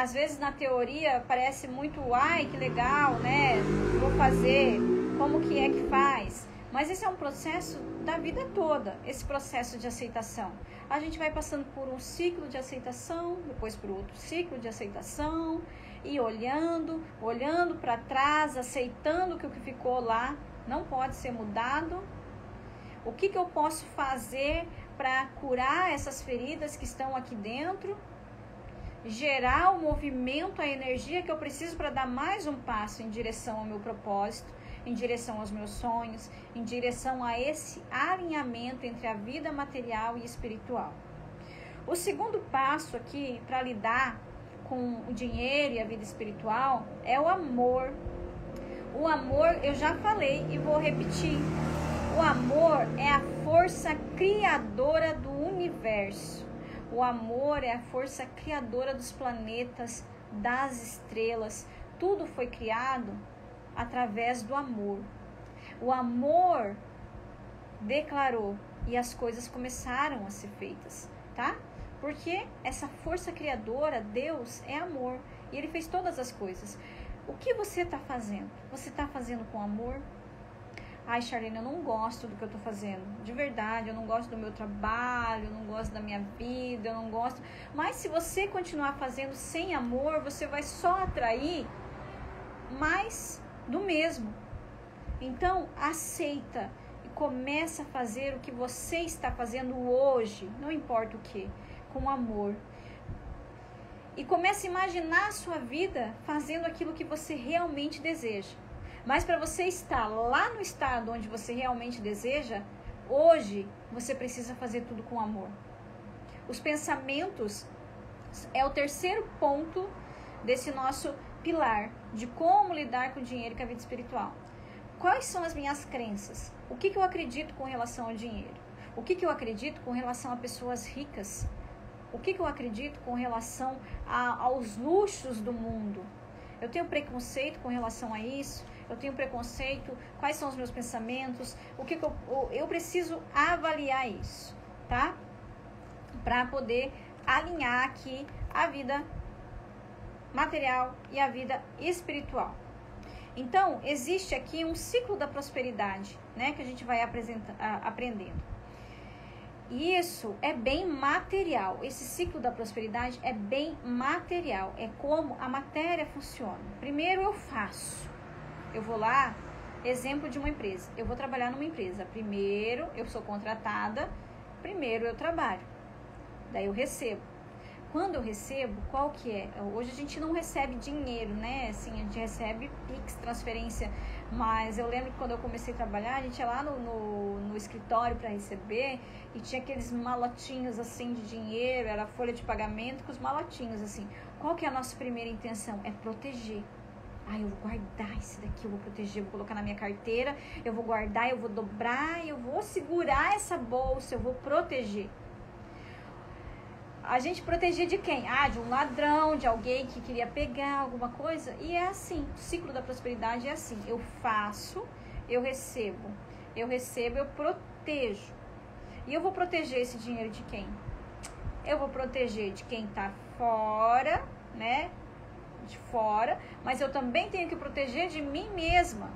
às vezes na teoria parece muito, ai que legal, né? Vou fazer, como que é que faz? Mas esse é um processo da vida toda, esse processo de aceitação. A gente vai passando por um ciclo de aceitação, depois por outro ciclo de aceitação, e olhando para trás, aceitando que o que ficou lá não pode ser mudado. O que eu posso fazer para curar essas feridas que estão aqui dentro? Gerar o movimento, a energia que eu preciso para dar mais um passo em direção ao meu propósito, em direção aos meus sonhos, em direção a esse alinhamento entre a vida material e espiritual. O segundo passo aqui para lidar com o dinheiro e a vida espiritual é o amor. O amor, eu já falei e vou repetir. O amor é a força criadora do universo. O amor é a força criadora dos planetas, das estrelas. Tudo foi criado através do amor. O amor declarou e as coisas começaram a ser feitas, tá? Porque essa força criadora, Deus, é amor. E Ele fez todas as coisas. O que você está fazendo? Você está fazendo com amor? Ai, Charlene, eu não gosto do que eu tô fazendo. De verdade, eu não gosto do meu trabalho, eu não gosto da minha vida, eu não gosto. Mas se você continuar fazendo sem amor, você vai só atrair mais do mesmo. Então, aceita e começa a fazer o que você está fazendo hoje, não importa o que, com amor. E comece a imaginar a sua vida fazendo aquilo que você realmente deseja. Mas para você estar lá no estado onde você realmente deseja, hoje você precisa fazer tudo com amor. Os pensamentos é o terceiro ponto desse nosso pilar de como lidar com o dinheiro e com a vida espiritual. Quais são as minhas crenças? O que eu acredito com relação ao dinheiro? O que eu acredito com relação a pessoas ricas? O que eu acredito com relação aos luxos do mundo? Eu tenho preconceito com relação a isso? Eu tenho preconceito? Quais são os meus pensamentos? Eu preciso avaliar isso, tá? Para poder alinhar aqui a vida material e a vida espiritual. Então, existe aqui um ciclo da prosperidade, né? Que a gente vai aprendendo. E isso é bem material. Esse ciclo da prosperidade é bem material. É como a matéria funciona. Primeiro eu faço. Eu vou lá, exemplo de uma empresa. Eu vou trabalhar numa empresa. Primeiro eu sou contratada. Primeiro eu trabalho. Daí eu recebo. Quando eu recebo, qual que é? Hoje a gente não recebe dinheiro, né? Assim, a gente recebe Pix, transferência. Mas eu lembro que quando eu comecei a trabalhar, a gente ia lá no escritório para receber e tinha aqueles malotinhos assim de dinheiro, era folha de pagamento com os malotinhos assim. Qual que é a nossa primeira intenção? É proteger. Eu vou guardar esse daqui, eu vou proteger, eu vou colocar na minha carteira, eu vou guardar, eu vou dobrar, eu vou segurar essa bolsa, eu vou proteger. A gente protegia de quem? De um ladrão, de alguém que queria pegar alguma coisa. E é assim, o ciclo da prosperidade é assim. Eu faço, eu recebo. Eu recebo, eu protejo. E eu vou proteger esse dinheiro de quem? Eu vou proteger de quem está fora, né? De fora. Mas eu também tenho que proteger de mim mesma.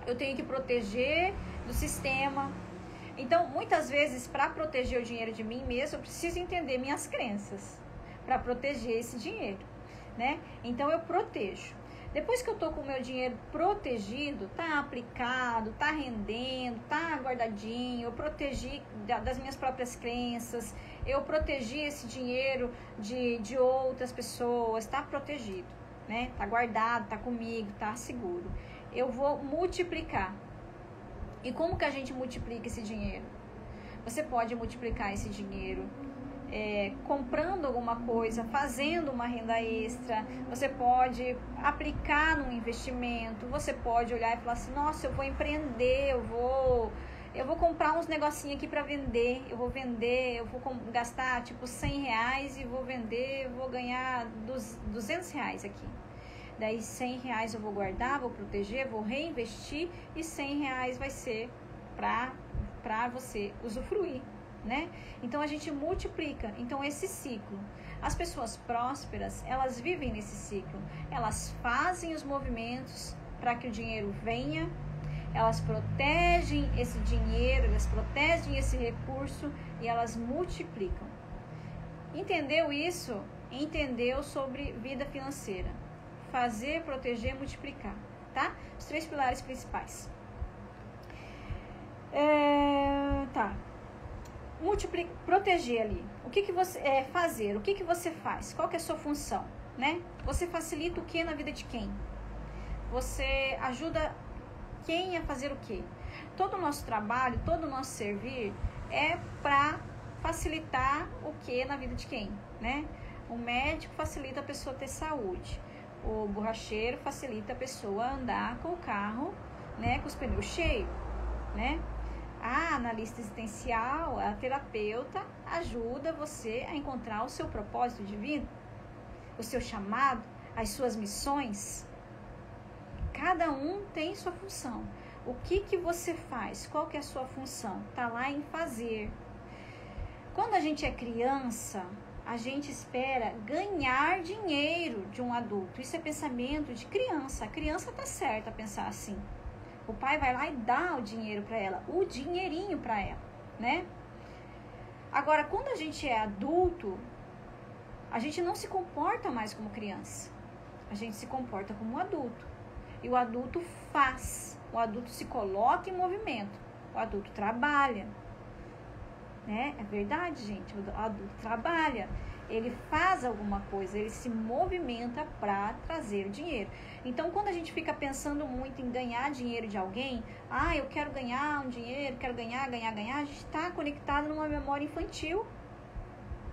Eu tenho que proteger do sistema. Então, muitas vezes, para proteger o dinheiro de mim mesmo, eu preciso entender minhas crenças para proteger esse dinheiro, né? Então, eu protejo. Depois que eu tô com o meu dinheiro protegido, tá aplicado, tá rendendo, tá guardadinho, eu protegi das minhas próprias crenças, eu protegi esse dinheiro de outras pessoas, tá protegido, né? Tá guardado, tá comigo, tá seguro. Eu vou multiplicar. E como que a gente multiplica esse dinheiro? Você pode multiplicar esse dinheiro comprando alguma coisa, fazendo uma renda extra, você pode aplicar num investimento, você pode olhar e falar assim, nossa, eu vou empreender, eu vou comprar uns negocinhos aqui para vender, eu vou gastar tipo 100 reais e vou vender, vou ganhar 200 reais aqui. Daí 100 reais eu vou guardar, vou proteger, vou reinvestir e 100 reais vai ser para você usufruir, né? Então a gente multiplica. Então esse ciclo, as pessoas prósperas, elas vivem nesse ciclo. Elas fazem os movimentos para que o dinheiro venha, elas protegem esse dinheiro, elas protegem esse recurso e elas multiplicam. Entendeu isso? Entendeu sobre vida financeira. Fazer, proteger, multiplicar, tá? Os 3 pilares principais. Proteger ali. O que você fazer? O que você faz? Qual que é a sua função, né? Você facilita o que na vida de quem? Você ajuda quem a fazer o quê? Todo o nosso trabalho, todo o nosso servir é para facilitar o que na vida de quem, né? O médico facilita a pessoa ter saúde. O borracheiro facilita a pessoa andar com o carro, né, com os pneus cheios, né? A analista existencial, a terapeuta, ajuda você a encontrar o seu propósito divino, o seu chamado, as suas missões. Cada um tem sua função. O que você faz? Qual que é a sua função? Tá lá em fazer. Quando a gente é criança, a gente espera ganhar dinheiro de um adulto. Isso é pensamento de criança. A criança tá certa a pensar assim. O pai vai lá e dá o dinheiro para ela, o dinheirinho para ela, né? Agora, quando a gente é adulto, a gente não se comporta mais como criança. A gente se comporta como um adulto. E o adulto faz. O adulto se coloca em movimento. O adulto trabalha. Né? É verdade, gente. O adulto trabalha. Ele faz alguma coisa, ele se movimenta para trazer dinheiro. Então, quando a gente fica pensando muito em ganhar dinheiro de alguém, eu quero ganhar um dinheiro, quero ganhar, a gente está conectado numa memória infantil,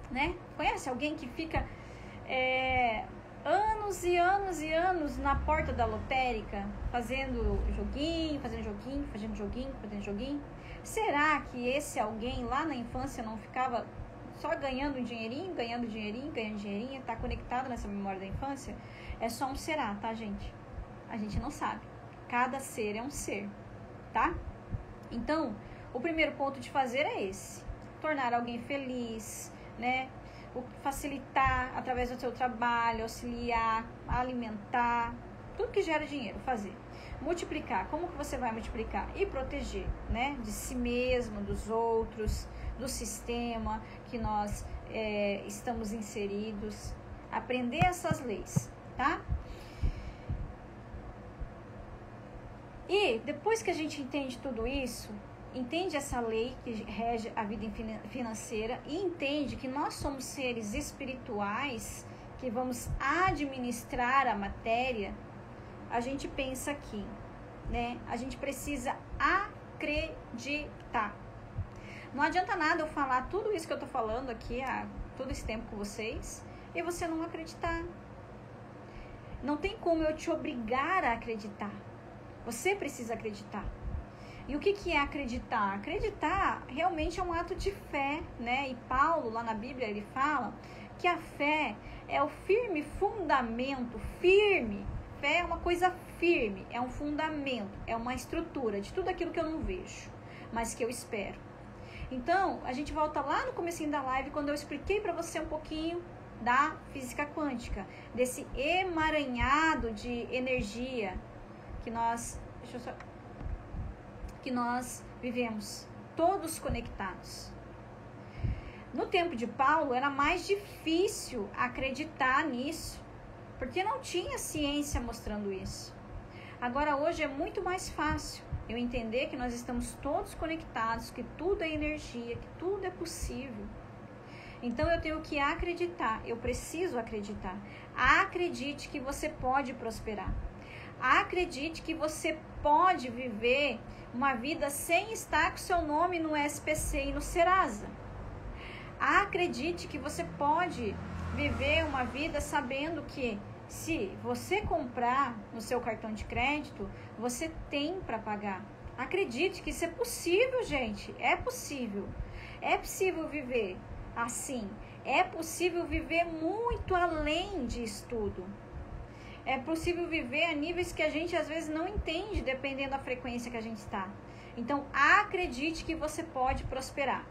né? Conhece alguém que fica anos e anos e anos na porta da lotérica, fazendo joguinho? Será que esse alguém lá na infância não ficava só ganhando dinheirinho, tá conectado nessa memória da infância? É só um será, tá, gente? A gente não sabe. Cada ser é um ser, tá? Então, o primeiro ponto de fazer é esse. Tornar alguém feliz, né? Facilitar através do seu trabalho, auxiliar, alimentar, tudo que gera dinheiro, fazer. Multiplicar, como que você vai multiplicar? E proteger, né? De si mesmo, dos outros, do sistema que nós estamos inseridos. Aprender essas leis, tá? E depois que a gente entende tudo isso, entende essa lei que rege a vida financeira e entende que nós somos seres espirituais que vamos administrar a matéria, a gente pensa aqui, né? A gente precisa acreditar. Não adianta nada eu falar tudo isso que eu tô falando aqui há todo esse tempo com vocês e você não acreditar. Não tem como eu te obrigar a acreditar. Você precisa acreditar. E o que é acreditar? Acreditar realmente é um ato de fé, né? E Paulo, lá na Bíblia, ele fala que a fé é o firme fundamento, firme. Fé é uma coisa firme, é um fundamento, é uma estrutura de tudo aquilo que eu não vejo, mas que eu espero. Então, a gente volta lá no comecinho da live, quando eu expliquei para você um pouquinho da física quântica, desse emaranhado de energia que nós vivemos, todos conectados. No tempo de Paulo, era mais difícil acreditar nisso, porque não tinha ciência mostrando isso. Agora, hoje é muito mais fácil eu entender que nós estamos todos conectados, que tudo é energia, que tudo é possível. Então, eu tenho que acreditar, eu preciso acreditar. Acredite que você pode prosperar. Acredite que você pode viver uma vida sem estar com seu nome no SPC e no Serasa. Acredite que você pode viver uma vida sabendo que se você comprar no seu cartão de crédito, você tem para pagar. Acredite que isso é possível, gente. É possível. É possível viver assim. É possível viver muito além disso tudo. É possível viver a níveis que a gente às vezes não entende, dependendo da frequência que a gente está. Então, acredite que você pode prosperar.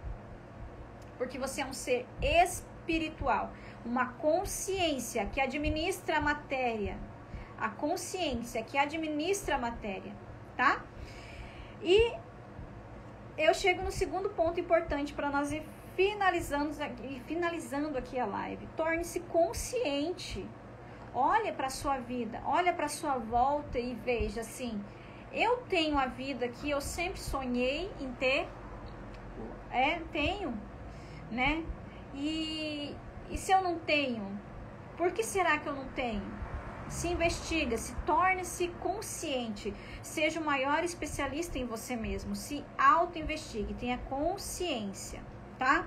Porque você é um ser espiritual. Uma consciência que administra a matéria. A consciência que administra a matéria, tá? E eu chego no segundo ponto importante para nós ir finalizando aqui a live. Torne-se consciente. Olha para a sua vida, olha para a sua volta e veja assim, eu tenho a vida que eu sempre sonhei em ter, tenho, né? E se eu não tenho, por que será que eu não tenho? Se investiga, se torne-se consciente, seja o maior especialista em você mesmo, se auto-investigue, tenha consciência, tá?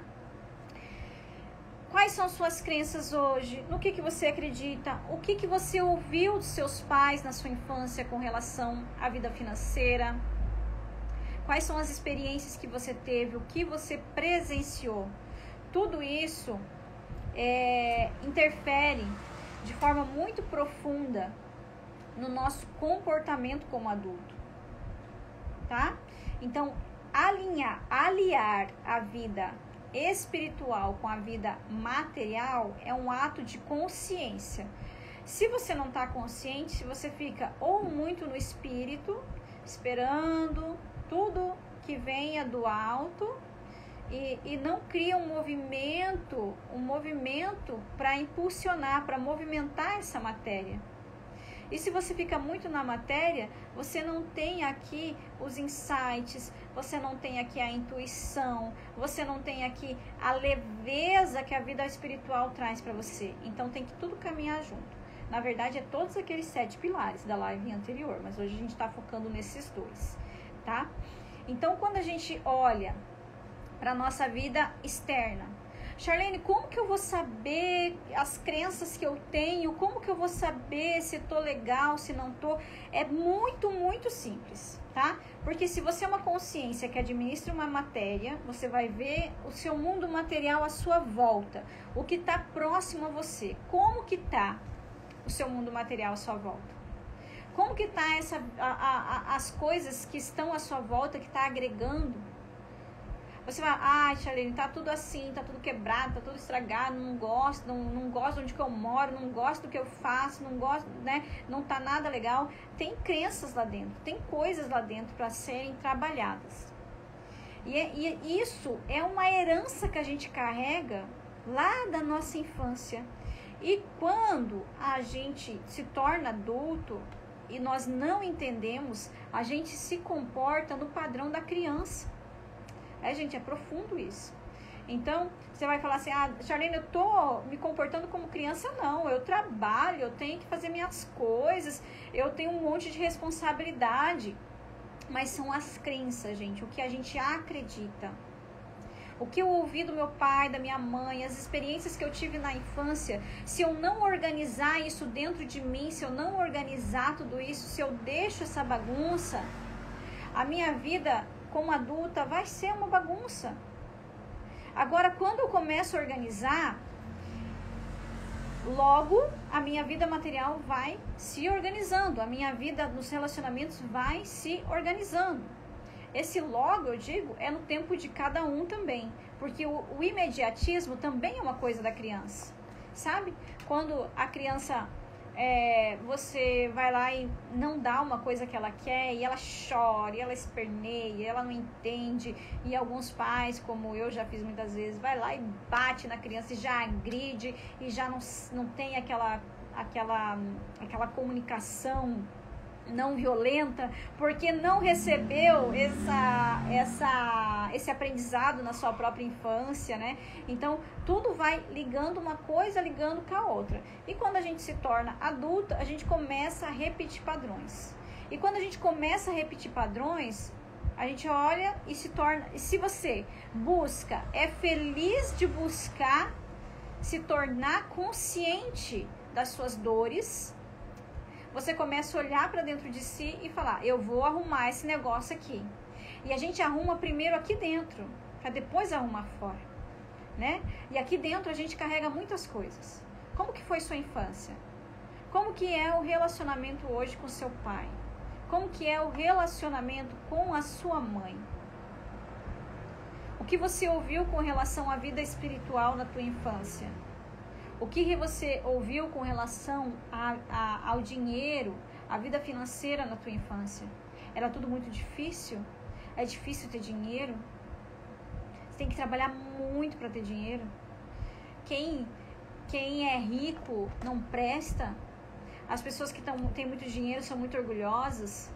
Quais são suas crenças hoje? No que você acredita? O que você ouviu dos seus pais na sua infância com relação à vida financeira? Quais são as experiências que você teve? O que você presenciou? Tudo isso interfere de forma muito profunda no nosso comportamento como adulto, tá? Então, aliar a vida espiritual com a vida material é um ato de consciência. Se você não está consciente, se você fica ou muito no espírito, esperando tudo que venha do alto e não cria um movimento para impulsionar, para movimentar essa matéria. E se você fica muito na matéria, você não tem aqui os insights, você não tem aqui a intuição, você não tem aqui a leveza que a vida espiritual traz para você. Então tem que tudo caminhar junto. Na verdade, é todos aqueles 7 pilares da live anterior, mas hoje a gente está focando nesses 2, tá? Então, quando a gente olha para a nossa vida externa, Charlene, como que eu vou saber as crenças que eu tenho? Como que eu vou saber se tô legal, se não tô? É muito, muito simples, tá? Porque se você é uma consciência que administra uma matéria, você vai ver o seu mundo material à sua volta, o que tá próximo a você. Como que tá o seu mundo material à sua volta? Como que tá as coisas que estão à sua volta, que tá agregando? Você vai, Charlene, tá tudo assim, tá tudo quebrado, tá tudo estragado, não gosto de onde que eu moro, não gosto do que eu faço, não gosto, né? Não tá nada legal. Tem crenças lá dentro, tem coisas lá dentro para serem trabalhadas. E isso é uma herança que a gente carrega lá da nossa infância. E quando a gente se torna adulto e nós não entendemos, a gente se comporta no padrão da criança. Gente, é profundo isso. Então, você vai falar assim, Charlene, eu tô me comportando como criança. Não, eu trabalho, eu tenho que fazer minhas coisas, eu tenho um monte de responsabilidade. Mas são as crenças, gente, o que a gente acredita. O que eu ouvi do meu pai, da minha mãe, as experiências que eu tive na infância, se eu não organizar isso dentro de mim, se eu não organizar tudo isso, se eu deixo essa bagunça, a minha vida como adulta vai ser uma bagunça. Agora, quando eu começo a organizar, logo a minha vida material vai se organizando, a minha vida nos relacionamentos vai se organizando. Esse logo, eu digo, é no tempo de cada um também, porque o imediatismo também é uma coisa da criança, sabe? Quando a criança, você vai lá e não dá uma coisa que ela quer, e ela chora, e ela esperneia, ela não entende, e alguns pais, como eu já fiz muitas vezes, vai lá e bate na criança e já agride, e já não tem aquela comunicação não violenta, porque não recebeu esse aprendizado na sua própria infância, né? Então, tudo vai ligando uma coisa, ligando com a outra. E quando a gente se torna adulta, a gente começa a repetir padrões. E quando a gente começa a repetir padrões, A gente olha e se torna... Se você busca, é feliz de buscar se tornar consciente das suas dores, você começa a olhar para dentro de si e falar, eu vou arrumar esse negócio aqui. E a gente arruma primeiro aqui dentro, para depois arrumar fora, né? E aqui dentro a gente carrega muitas coisas. Como que foi sua infância? Como que é o relacionamento hoje com seu pai? Como que é o relacionamento com a sua mãe? O que você ouviu com relação à vida espiritual na tua infância? O que você ouviu com relação ao dinheiro, à vida financeira na tua infância? Era tudo muito difícil? É difícil ter dinheiro? Você tem que trabalhar muito para ter dinheiro? Quem é rico não presta? As pessoas que têm muito dinheiro são muito orgulhosas?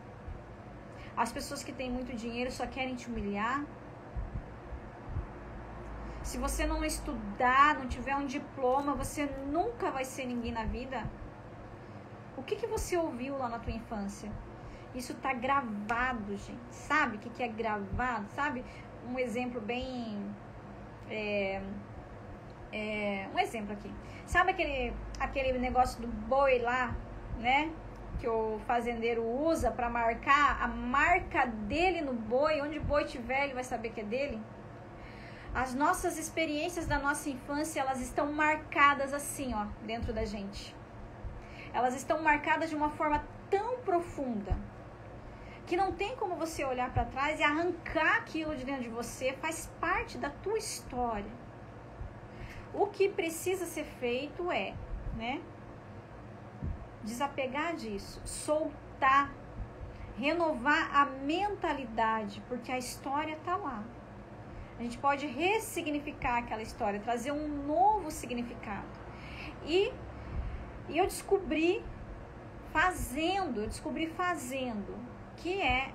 As pessoas que têm muito dinheiro só querem te humilhar? Se você não estudar, não tiver um diploma, você nunca vai ser ninguém na vida? O que você ouviu lá na tua infância? Isso tá gravado, gente. Sabe o que é gravado? Sabe? Um exemplo bem... um exemplo aqui. Sabe aquele negócio do boi lá, né? Que o fazendeiro usa para marcar a marca dele no boi. Onde o boi estiver, ele vai saber que é dele. As nossas experiências da nossa infância, elas estão marcadas assim, ó, dentro da gente. Elas estão marcadas de uma forma tão profunda que não tem como você olhar para trás e arrancar aquilo de dentro de você. Faz parte da tua história. O que precisa ser feito é, né, desapegar disso, soltar, renovar a mentalidade, porque a história tá lá. A gente pode ressignificar aquela história, trazer um novo significado. E eu descobri fazendo, que é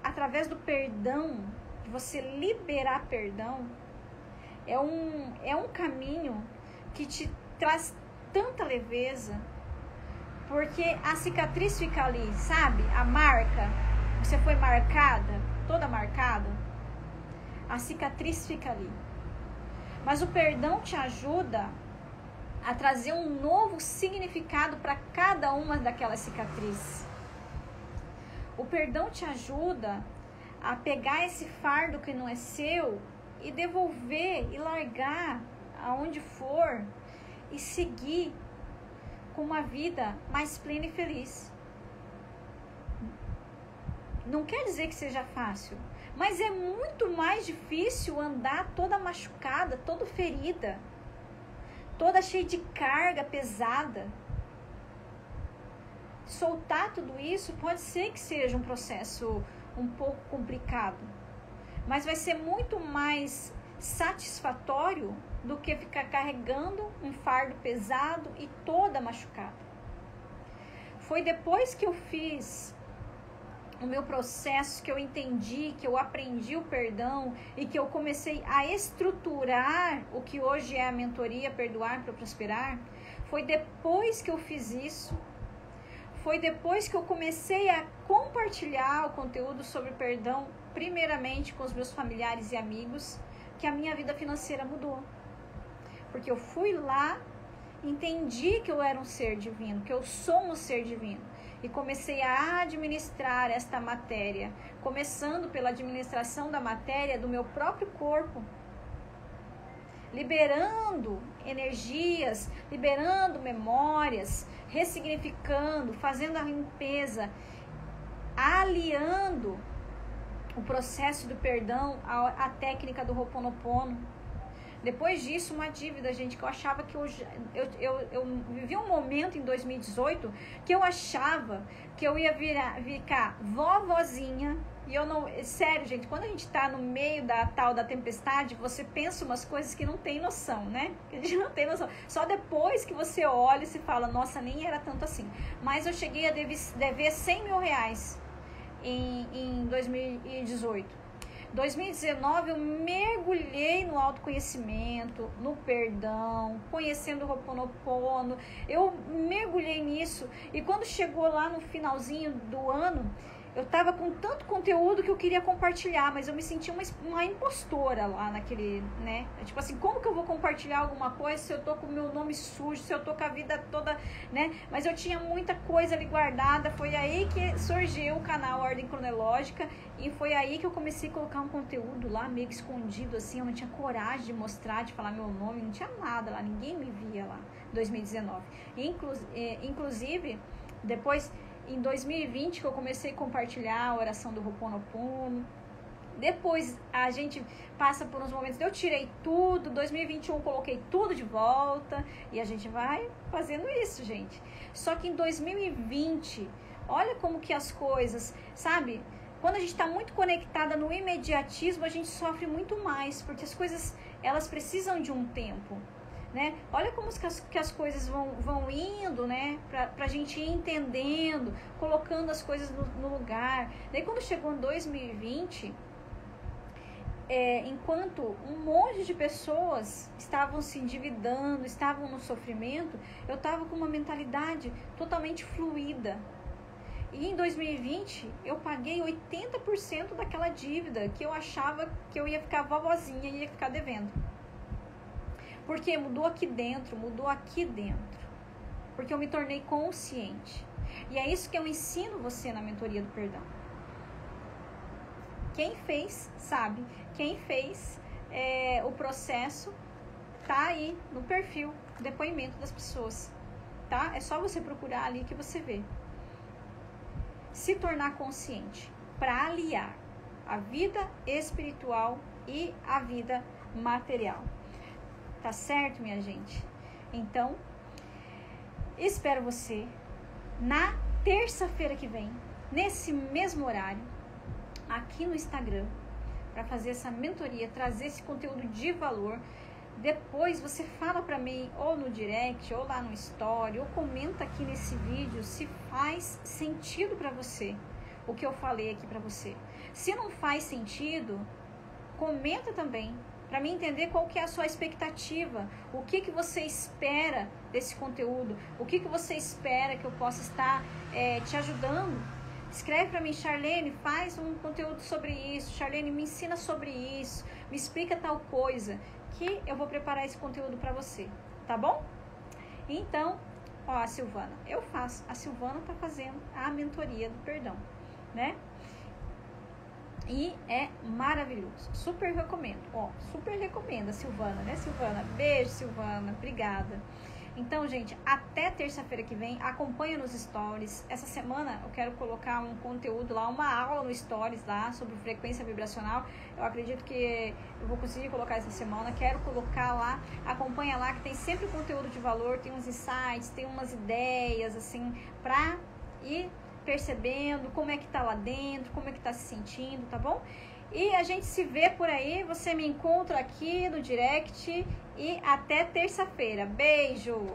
através do perdão, de você liberar perdão, é um caminho que te traz tanta leveza, porque a cicatriz fica ali, sabe? A marca, você foi marcada, toda marcada, a cicatriz fica ali. Mas o perdão te ajuda a trazer um novo significado para cada uma daquelas cicatrizes. O perdão te ajuda a pegar esse fardo que não é seu e devolver e largar aonde for e seguir com uma vida mais plena e feliz. Não quer dizer que seja fácil, mas é muito mais difícil andar toda machucada, toda ferida, toda cheia de carga pesada. Soltar tudo isso pode ser que seja um processo um pouco complicado, mas vai ser muito mais satisfatório do que ficar carregando um fardo pesado e toda machucada. Foi depois que eu fiz o meu processo, que eu entendi, que eu aprendi o perdão e que eu comecei a estruturar o que hoje é a mentoria Perdoar para Prosperar. Foi depois que eu fiz isso, foi depois que eu comecei a compartilhar o conteúdo sobre perdão, primeiramente com os meus familiares e amigos, que a minha vida financeira mudou. Porque eu fui lá, entendi que eu era um ser divino, que eu sou um ser divino. E comecei a administrar esta matéria, começando pela administração da matéria do meu próprio corpo, liberando energias, liberando memórias, ressignificando, fazendo a limpeza, aliando o processo do perdão à técnica do Ho'oponopono. Depois disso, uma dívida, gente, que eu achava que eu vivi um momento em 2018 que eu achava que eu ia ficar vovozinha. E eu não... Sério, gente, quando a gente tá no meio da tal da tempestade, você pensa umas coisas que não tem noção, né? Que a gente não tem noção. Só depois que você olha e se fala, nossa, nem era tanto assim. Mas eu cheguei a dever 100 mil reais em 2018. 2019 eu mergulhei no autoconhecimento, no perdão, conhecendo o Ho'oponopono. Eu mergulhei nisso e quando chegou lá no finalzinho do ano, eu tava com tanto conteúdo que eu queria compartilhar, mas eu me sentia uma impostora lá naquele, né? Tipo assim, como que eu vou compartilhar alguma coisa se eu tô com o meu nome sujo, se eu tô com a vida toda, né? Mas eu tinha muita coisa ali guardada, foi aí que surgiu o canal Ordem Cronológica e foi aí que eu comecei a colocar um conteúdo lá meio que escondido, assim, eu não tinha coragem de mostrar, de falar meu nome, não tinha nada lá, ninguém me via lá, 2019. Inclusive, depois... Em 2020 que eu comecei a compartilhar a oração do Ho'oponopono. Depois a gente passa por uns momentos, eu tirei tudo, 2021 coloquei tudo de volta e a gente vai fazendo isso, gente. Só que em 2020, olha como que as coisas, sabe? Quando a gente está muito conectada no imediatismo, a gente sofre muito mais, porque as coisas, elas precisam de um tempo. Né? Olha como que as coisas vão indo, né? Pra gente ir entendendo, colocando as coisas no lugar. Daí quando chegou em 2020, enquanto um monte de pessoas estavam se endividando, estavam no sofrimento, eu estava com uma mentalidade totalmente fluida. E em 2020, eu paguei 80% daquela dívida que eu achava que eu ia ficar vovozinha e ia ficar devendo. Porque mudou aqui dentro. Porque eu me tornei consciente. E é isso que eu ensino você na mentoria do perdão. Quem fez, sabe. Quem fez o processo, tá aí no perfil, depoimento das pessoas. Tá? É só você procurar ali que você vê. Se tornar consciente para aliar a vida espiritual e a vida material. Tá certo, minha gente? Então, espero você na terça-feira que vem, nesse mesmo horário, aqui no Instagram, para fazer essa mentoria, trazer esse conteúdo de valor. Depois você fala para mim, ou no direct, ou lá no story, ou comenta aqui nesse vídeo se faz sentido para você o que eu falei aqui para você. Se não faz sentido, comenta também, para mim entender qual que é a sua expectativa, o que você espera desse conteúdo, o que você espera que eu possa estar te ajudando. Escreve para mim, Charlene, faz um conteúdo sobre isso, Charlene, me ensina sobre isso, me explica tal coisa, que eu vou preparar esse conteúdo para você, tá bom? Então, ó, a Silvana, a Silvana tá fazendo a mentoria do perdão, né? E é maravilhoso, super recomendo, ó, super recomendo a Silvana, né, Silvana? Beijo, Silvana, obrigada. Então, gente, até terça-feira que vem, acompanha nos stories. Essa semana eu quero colocar um conteúdo lá, uma aula no stories lá sobre frequência vibracional. Eu acredito que eu vou conseguir colocar essa semana, quero colocar lá, acompanha lá que tem sempre conteúdo de valor, tem uns insights, tem umas ideias, assim, pra ir percebendo como é que tá lá dentro, como é que tá se sentindo, tá bom? E a gente se vê por aí, você me encontra aqui no direct e até terça-feira. Beijo!